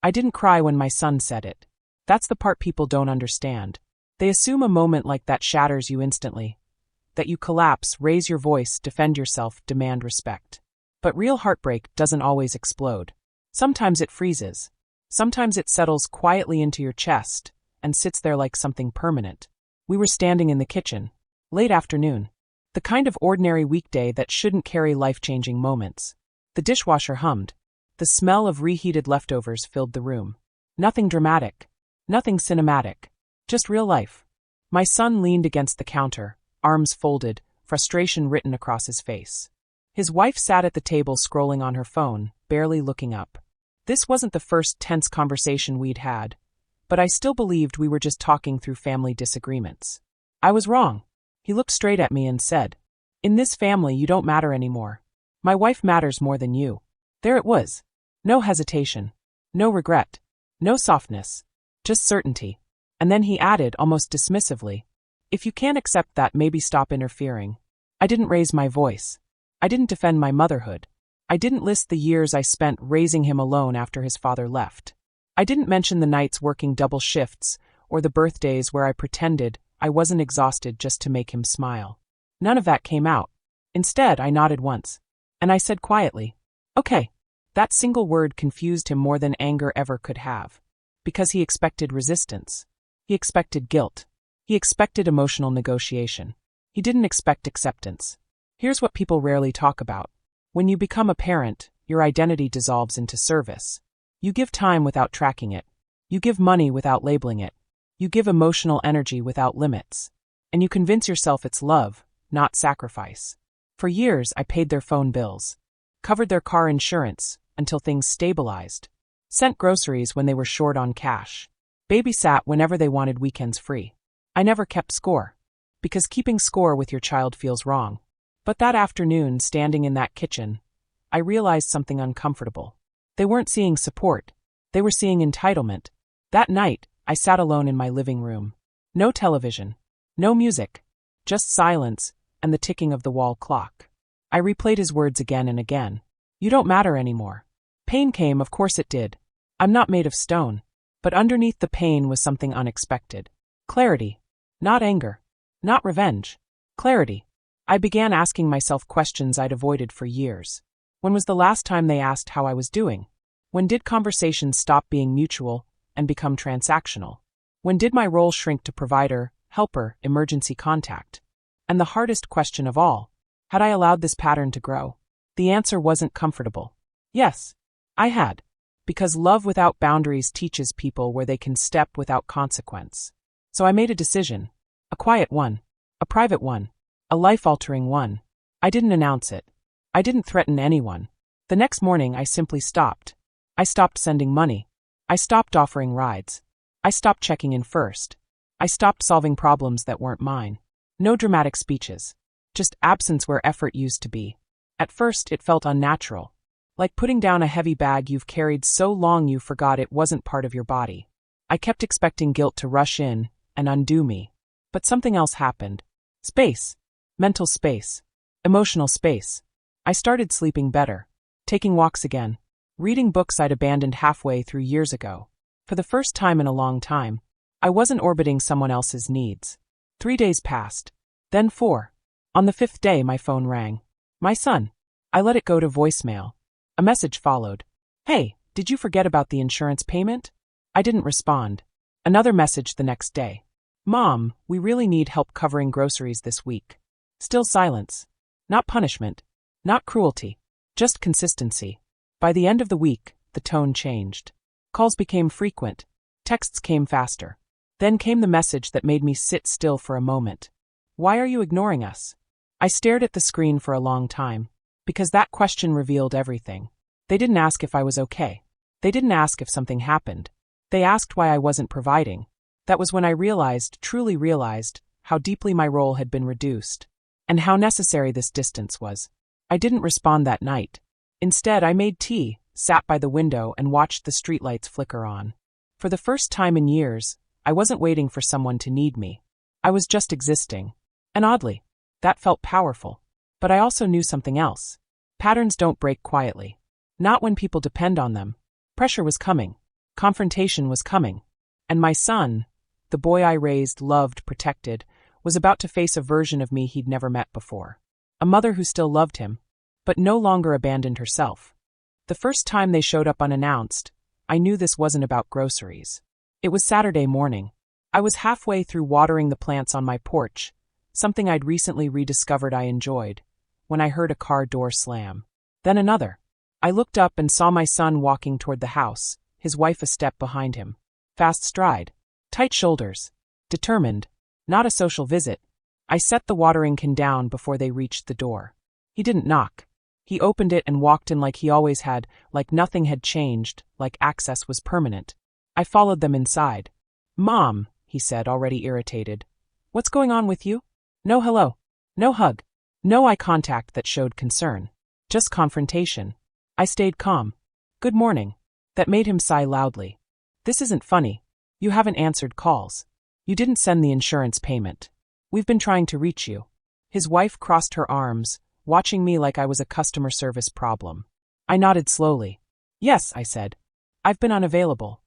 I didn't cry when my son said it. That's the part people don't understand. They assume a moment like that shatters you instantly. That you collapse, raise your voice, defend yourself, demand respect. But real heartbreak doesn't always explode. Sometimes it freezes. Sometimes it settles quietly into your chest and sits there like something permanent. We were standing in the kitchen, late afternoon. The kind of ordinary weekday that shouldn't carry life-changing moments. The dishwasher hummed. The smell of reheated leftovers filled the room. Nothing dramatic. Nothing cinematic. Just real life. My son leaned against the counter, arms folded, frustration written across his face. His wife sat at the table scrolling on her phone, barely looking up. This wasn't the first tense conversation we'd had, but I still believed we were just talking through family disagreements. I was wrong. He looked straight at me and said, "In this family you don't matter anymore. My wife matters more than you." There it was. No hesitation. No regret. No softness. Just certainty. And then he added, almost dismissively, "If you can't accept that, maybe stop interfering." I didn't raise my voice. I didn't defend my motherhood. I didn't list the years I spent raising him alone after his father left. I didn't mention the nights working double shifts or the birthdays where I pretended I wasn't exhausted just to make him smile. None of that came out. Instead, I nodded once. And I said quietly, "Okay." That single word confused him more than anger ever could have. Because he expected resistance. He expected guilt. He expected emotional negotiation. He didn't expect acceptance. Here's what people rarely talk about. When you become a parent, your identity dissolves into service. You give time without tracking it. You give money without labeling it. You give emotional energy without limits. And you convince yourself it's love, not sacrifice. For years, I paid their phone bills. Covered their car insurance until things stabilized. Sent groceries when they were short on cash. Babysat whenever they wanted weekends free. I never kept score. Because keeping score with your child feels wrong. But that afternoon, standing in that kitchen, I realized something uncomfortable. They weren't seeing support. They were seeing entitlement. That night, I sat alone in my living room. No television. No music. Just silence and the ticking of the wall clock. I replayed his words again and again. "You don't matter anymore." Pain came, of course it did. I'm not made of stone. But underneath the pain was something unexpected. Clarity. Not anger. Not revenge. Clarity. I began asking myself questions I'd avoided for years. When was the last time they asked how I was doing? When did conversations stop being mutual and become transactional? When did my role shrink to provider, helper, emergency contact? And the hardest question of all, had I allowed this pattern to grow? The answer wasn't comfortable. Yes, I had. Because love without boundaries teaches people where they can step without consequence. So I made a decision. A quiet one. A private one. A life-altering one. I didn't announce it. I didn't threaten anyone. The next morning I simply stopped. I stopped sending money. I stopped offering rides. I stopped checking in first. I stopped solving problems that weren't mine. No dramatic speeches. Just absence where effort used to be. At first it felt unnatural. Like putting down a heavy bag you've carried so long you forgot it wasn't part of your body. I kept expecting guilt to rush in and undo me. But something else happened. Space. Mental space. Emotional space. I started sleeping better. Taking walks again. Reading books I'd abandoned halfway through years ago. For the first time in a long time, I wasn't orbiting someone else's needs. 3 days passed. Then 4. On the 5th day my phone rang. My son. I let it go to voicemail. A message followed. "Hey, did you forget about the insurance payment?" I didn't respond. Another message the next day. "Mom, we really need help covering groceries this week." Still silence. Not punishment. Not cruelty. Just consistency. By the end of the week, the tone changed. Calls became frequent. Texts came faster. Then came the message that made me sit still for a moment. "Why are you ignoring us?" I stared at the screen for a long time. Because that question revealed everything. They didn't ask if I was okay. They didn't ask if something happened. They asked why I wasn't providing. That was when I realized, truly realized, how deeply my role had been reduced. And how necessary this distance was. I didn't respond that night. Instead, I made tea, sat by the window, and watched the streetlights flicker on. For the first time in years, I wasn't waiting for someone to need me. I was just existing. And oddly, that felt powerful. But I also knew something else. Patterns don't break quietly. Not when people depend on them. Pressure was coming. Confrontation was coming. And my son, the boy I raised, loved, protected, was about to face a version of me he'd never met before. A mother who still loved him, but no longer abandoned herself. The first time they showed up unannounced, I knew this wasn't about groceries. It was Saturday morning. I was halfway through watering the plants on my porch, something I'd recently rediscovered I enjoyed, when I heard a car door slam. Then another. I looked up and saw my son walking toward the house, his wife a step behind him. Fast stride. Tight shoulders. Determined. Not a social visit. I set the watering can down before they reached the door. He didn't knock. He opened it and walked in like he always had, like nothing had changed, like access was permanent. I followed them inside. "Mom," he said, already irritated. "What's going on with you?" No hello. No hug. No eye contact that showed concern. Just confrontation. I stayed calm. "Good morning." That made him sigh loudly. "This isn't funny. You haven't answered calls. You didn't send the insurance payment. We've been trying to reach you." His wife crossed her arms, watching me like I was a customer service problem. I nodded slowly. "Yes," I said. "I've been unavailable."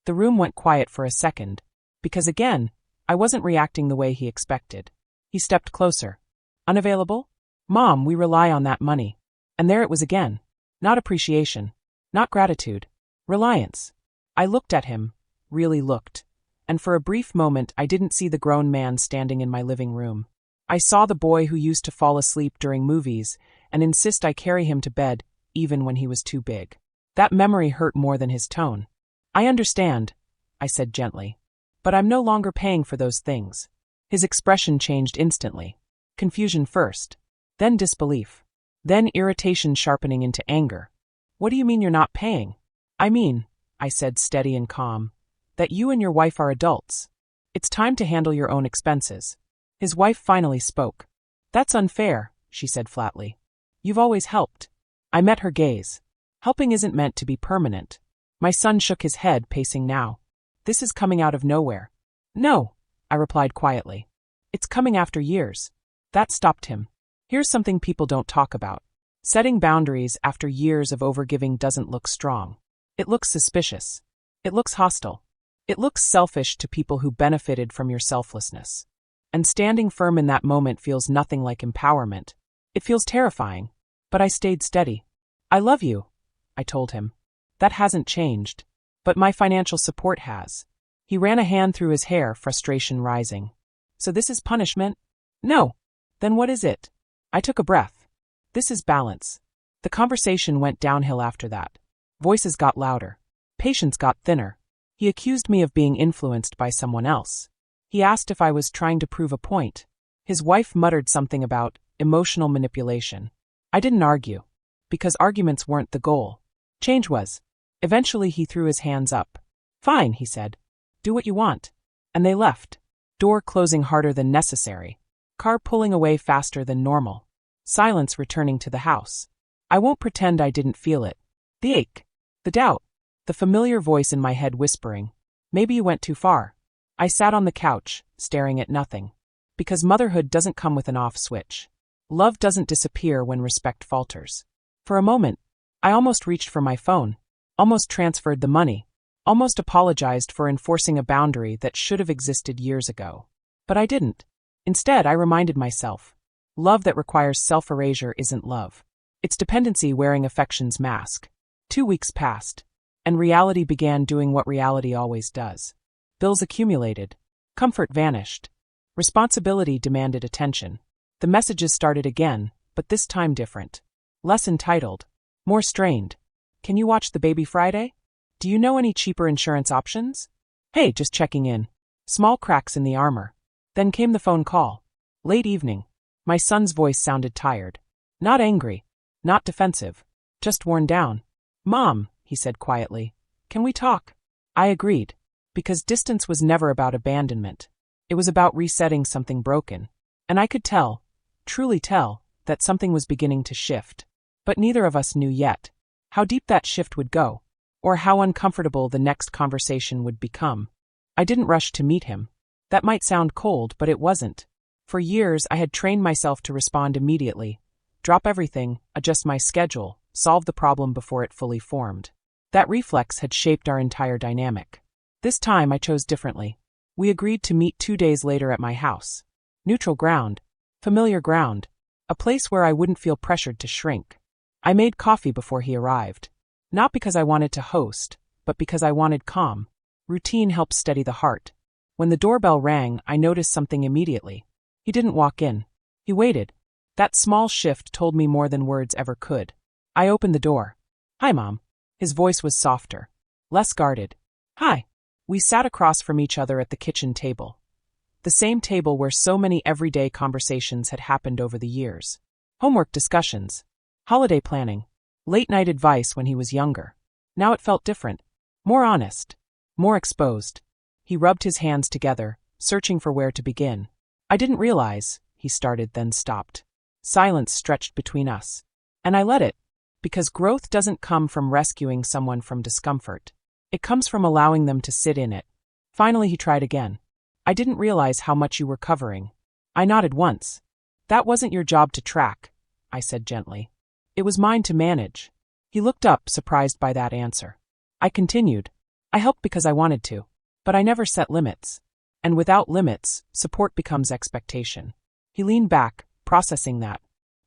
The room went quiet for a second, because again, I wasn't reacting the way he expected. He stepped closer. "Unavailable? Mom, we rely on that money." And there it was again. Not appreciation. Not gratitude. Reliance. I looked at him, really looked, and for a brief moment I didn't see the grown man standing in my living room. I saw the boy who used to fall asleep during movies and insist I carry him to bed even when he was too big. That memory hurt more than his tone. "I understand," I said gently, "but I'm no longer paying for those things." His expression changed instantly. Confusion first, then disbelief, then irritation sharpening into anger. "What do you mean you're not paying?" "I mean," I said steady and calm, "that you and your wife are adults. It's time to handle your own expenses." His wife finally spoke. "That's unfair," she said flatly. "You've always helped." I met her gaze. Helping isn't meant to be permanent. My son shook his head, pacing now. "This is coming out of nowhere." "No," I replied quietly. "It's coming after years." That stopped him. Here's something people don't talk about. Setting boundaries after years of overgiving doesn't look strong. It looks suspicious. It looks hostile. It looks selfish to people who benefited from your selflessness. And standing firm in that moment feels nothing like empowerment. It feels terrifying. But I stayed steady. "I love you," I told him. "That hasn't changed. But my financial support has." He ran a hand through his hair, frustration rising. "So this is punishment?" "No." "Then what is it?" I took a breath. "This is balance." The conversation went downhill after that. Voices got louder. Patience got thinner. He accused me of being influenced by someone else. He asked if I was trying to prove a point. His wife muttered something about emotional manipulation. I didn't argue, because arguments weren't the goal. Change was. Eventually he threw his hands up. "Fine," he said. "Do what you want." And they left. Door closing harder than necessary. Car pulling away faster than normal. Silence returning to the house. I won't pretend I didn't feel it. The ache. The doubt. The familiar voice in my head whispering, "Maybe you went too far." I sat on the couch, staring at nothing. Because motherhood doesn't come with an off switch. Love doesn't disappear when respect falters. For a moment, I almost reached for my phone. Almost transferred the money. Almost apologized for enforcing a boundary that should have existed years ago. But I didn't. Instead, I reminded myself, love that requires self-erasure isn't love. It's dependency wearing affection's mask. 2 weeks passed, and reality began doing what reality always does. Bills accumulated. Comfort vanished. Responsibility demanded attention. The messages started again, but this time different. Less entitled. More strained. "Can you watch the baby Friday? Do you know any cheaper insurance options? Hey, just checking in." Small cracks in the armor. Then came the phone call. Late evening. My son's voice sounded tired. Not angry. Not defensive. Just worn down. "Mom," he said quietly, "can we talk?" I agreed. Because distance was never about abandonment. It was about resetting something broken. And I could tell, truly tell, that something was beginning to shift. But neither of us knew yet how deep that shift would go, or how uncomfortable the next conversation would become. I didn't rush to meet him. That might sound cold, but it wasn't. For years I had trained myself to respond immediately, drop everything, adjust my schedule, solve the problem before it fully formed. That reflex had shaped our entire dynamic. This time I chose differently. We agreed to meet 2 days later at my house. Neutral ground. Familiar ground. A place where I wouldn't feel pressured to shrink. I made coffee before he arrived. Not because I wanted to host, but because I wanted calm. Routine helps steady the heart. When the doorbell rang, I noticed something immediately. He didn't walk in. He waited. That small shift told me more than words ever could. I opened the door. "Hi, Mom." His voice was softer, less guarded. "Hi." We sat across from each other at the kitchen table. The same table where so many everyday conversations had happened over the years. Homework discussions. Holiday planning. Late-night advice when he was younger. Now it felt different. More honest. More exposed. He rubbed his hands together, searching for where to begin. "I didn't realize," he started, then stopped. Silence stretched between us. And I let it. Because growth doesn't come from rescuing someone from discomfort. It comes from allowing them to sit in it. Finally he tried again. "I didn't realize how much you were covering." I nodded once. "That wasn't your job to track," I said gently. "It was mine to manage." He looked up, surprised by that answer. I continued. "I helped because I wanted to. But I never set limits. And without limits, support becomes expectation." He leaned back, processing that.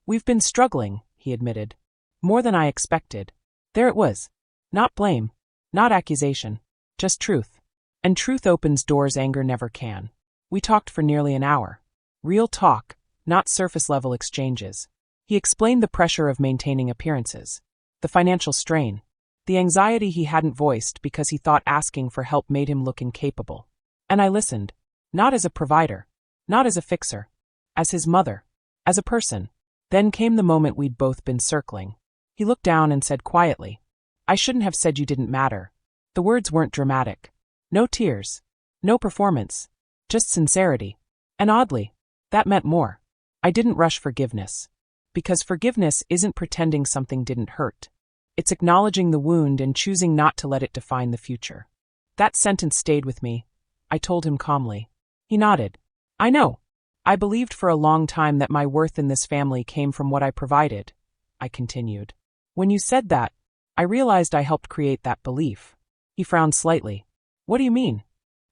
"We've been struggling," he admitted. "More than I expected." There it was. Not blame. Not accusation. Just truth. And truth opens doors anger never can. We talked for nearly an hour. Real talk, not surface-level exchanges. He explained the pressure of maintaining appearances. The financial strain. The anxiety he hadn't voiced because he thought asking for help made him look incapable. And I listened. Not as a provider. Not as a fixer. As his mother. As a person. Then came the moment we'd both been circling. He looked down and said quietly, "I shouldn't have said you didn't matter." The words weren't dramatic. No tears. No performance. Just sincerity. And oddly, that meant more. I didn't rush forgiveness. Because forgiveness isn't pretending something didn't hurt. It's acknowledging the wound and choosing not to let it define the future. That sentence stayed with me. I told him calmly. He nodded. "I know. I believed for a long time that my worth in this family came from what I provided," I continued. "When you said that, I realized I helped create that belief." He frowned slightly. "What do you mean?"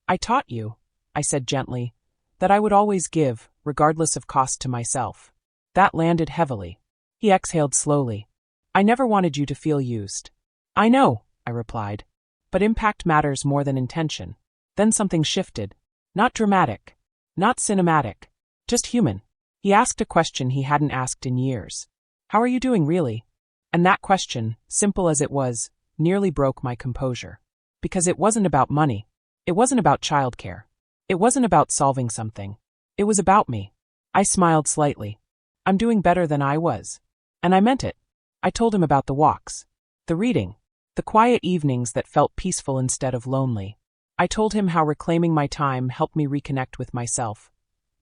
"I taught you," I said gently, "that I would always give, regardless of cost to myself." That landed heavily. He exhaled slowly. "I never wanted you to feel used." "I know," I replied. "But impact matters more than intention." Then something shifted. Not dramatic. Not cinematic. Just human. He asked a question he hadn't asked in years. "How are you doing, really?" And that question, simple as it was, nearly broke my composure. Because it wasn't about money. It wasn't about childcare. It wasn't about solving something. It was about me. I smiled slightly. "I'm doing better than I was." And I meant it. I told him about the walks. The reading. The quiet evenings that felt peaceful instead of lonely. I told him how reclaiming my time helped me reconnect with myself.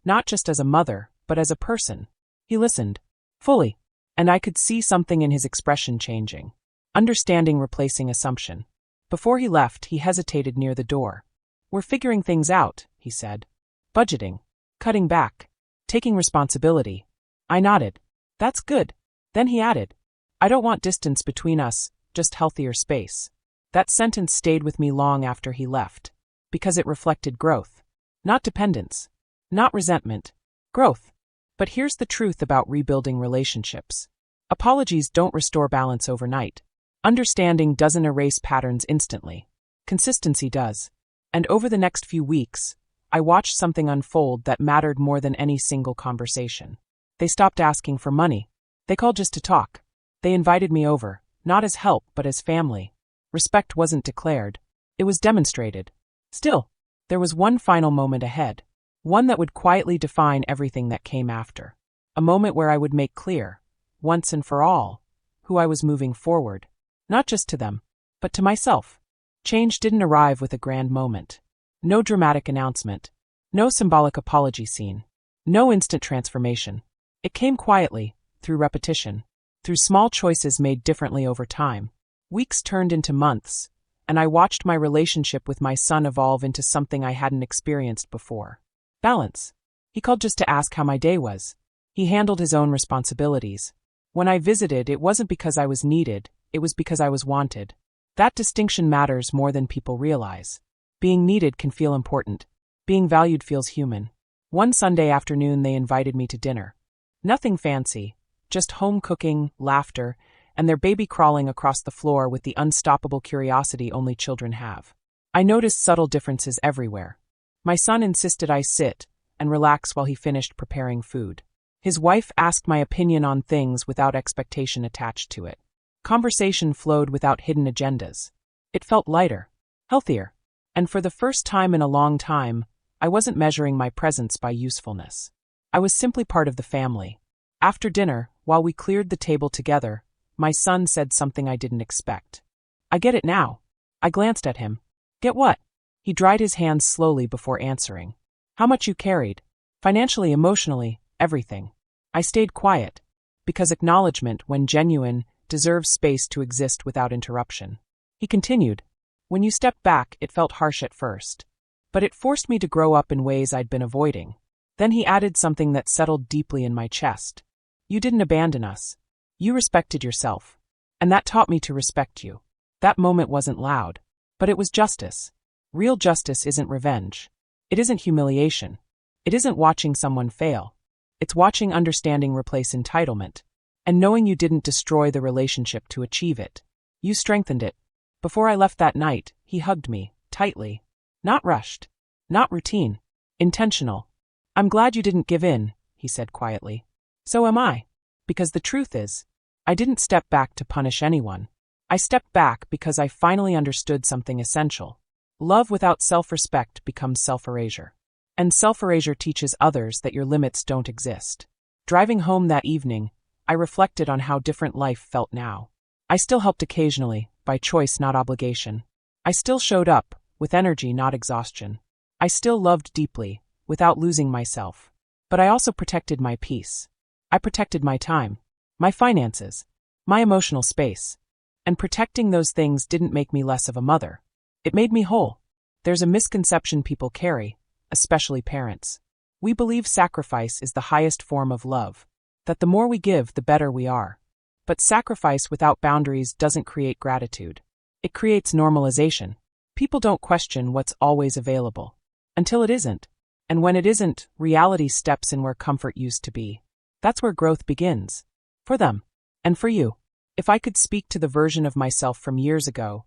Not just as a mother, but as a person. He listened. Fully. And I could see something in his expression changing. Understanding replacing assumption. Before he left, he hesitated near the door. "We're figuring things out," he said. "Budgeting. Cutting back. Taking responsibility." I nodded. "That's good." Then he added, "I don't want distance between us, just healthier space." That sentence stayed with me long after he left. Because it reflected growth. Not dependence. Not resentment. Growth. But here's the truth about rebuilding relationships. Apologies don't restore balance overnight. Understanding doesn't erase patterns instantly. Consistency does. And over the next few weeks, I watched something unfold that mattered more than any single conversation. They stopped asking for money. They called just to talk. They invited me over, not as help but as family. Respect wasn't declared. It was demonstrated. Still, there was one final moment ahead. One that would quietly define everything that came after. A moment where I would make clear, once and for all, who I was moving forward. Not just to them, but to myself. Change didn't arrive with a grand moment. No dramatic announcement. No symbolic apology scene. No instant transformation. It came quietly, through repetition. Through small choices made differently over time. Weeks turned into months, and I watched my relationship with my son evolve into something I hadn't experienced before. Balance. He called just to ask how my day was. He handled his own responsibilities. When I visited, it wasn't because I was needed, it was because I was wanted. That distinction matters more than people realize. Being needed can feel important. Being valued feels human. One Sunday afternoon they invited me to dinner. Nothing fancy, just home cooking, laughter, and their baby crawling across the floor with the unstoppable curiosity only children have. I noticed subtle differences everywhere. My son insisted I sit and relax while he finished preparing food. His wife asked my opinion on things without expectation attached to it. Conversation flowed without hidden agendas. It felt lighter, healthier, and for the first time in a long time, I wasn't measuring my presence by usefulness. I was simply part of the family. After dinner, while we cleared the table together, my son said something I didn't expect. I get it now. I glanced at him. Get what? He dried his hands slowly before answering. How much you carried? Financially, emotionally, everything. I stayed quiet, because acknowledgement, when genuine, deserves space to exist without interruption. He continued. When you stepped back, it felt harsh at first. But it forced me to grow up in ways I'd been avoiding. Then he added something that settled deeply in my chest. You didn't abandon us. You respected yourself. And that taught me to respect you. That moment wasn't loud. But it was justice. Real justice isn't revenge. It isn't humiliation. It isn't watching someone fail. It's watching understanding replace entitlement. And knowing you didn't destroy the relationship to achieve it. You strengthened it. Before I left that night, he hugged me, tightly. Not rushed. Not routine. Intentional. I'm glad you didn't give in, he said quietly. So am I. Because the truth is, I didn't step back to punish anyone. I stepped back because I finally understood something essential. Love without self-respect becomes self-erasure. And self-erasure teaches others that your limits don't exist. Driving home that evening, I reflected on how different life felt now. I still helped occasionally, by choice not obligation. I still showed up, with energy not exhaustion. I still loved deeply, without losing myself. But I also protected my peace. I protected my time, my finances, my emotional space. And protecting those things didn't make me less of a mother. It made me whole. There's a misconception people carry, especially parents. We believe sacrifice is the highest form of love, that the more we give, the better we are. But sacrifice without boundaries doesn't create gratitude. It creates normalization. People don't question what's always available. Until it isn't. And when it isn't, reality steps in where comfort used to be. That's where growth begins. For them. And for you. If I could speak to the version of myself from years ago,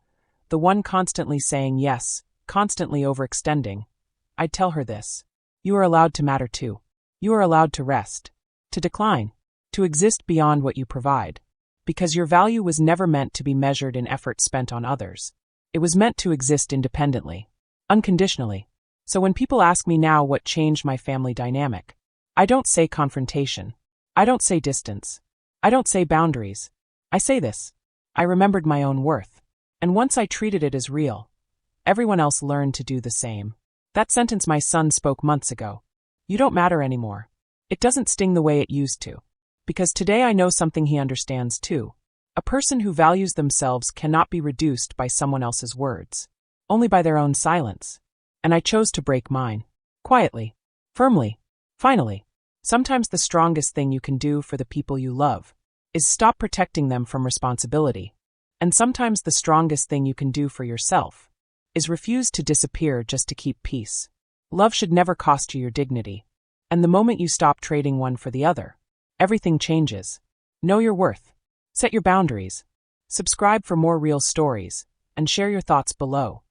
the one constantly saying yes, constantly overextending, I'd tell her this. You are allowed to matter too. You are allowed to rest, to decline, to exist beyond what you provide. Because your value was never meant to be measured in effort spent on others. It was meant to exist independently, unconditionally. So when people ask me now what changed my family dynamic, I don't say confrontation. I don't say distance. I don't say boundaries. I say this. I remembered my own worth. And once I treated it as real, everyone else learned to do the same. That sentence my son spoke months ago. You don't matter anymore. It doesn't sting the way it used to. Because today I know something he understands too. A person who values themselves cannot be reduced by someone else's words. Only by their own silence. And I chose to break mine. Quietly. Firmly. Finally. Sometimes the strongest thing you can do for the people you love is stop protecting them from responsibility. And sometimes the strongest thing you can do for yourself is refuse to disappear just to keep peace. Love should never cost you your dignity. And the moment you stop trading one for the other, everything changes. Know your worth. Set your boundaries. Subscribe for more real stories, and share your thoughts below.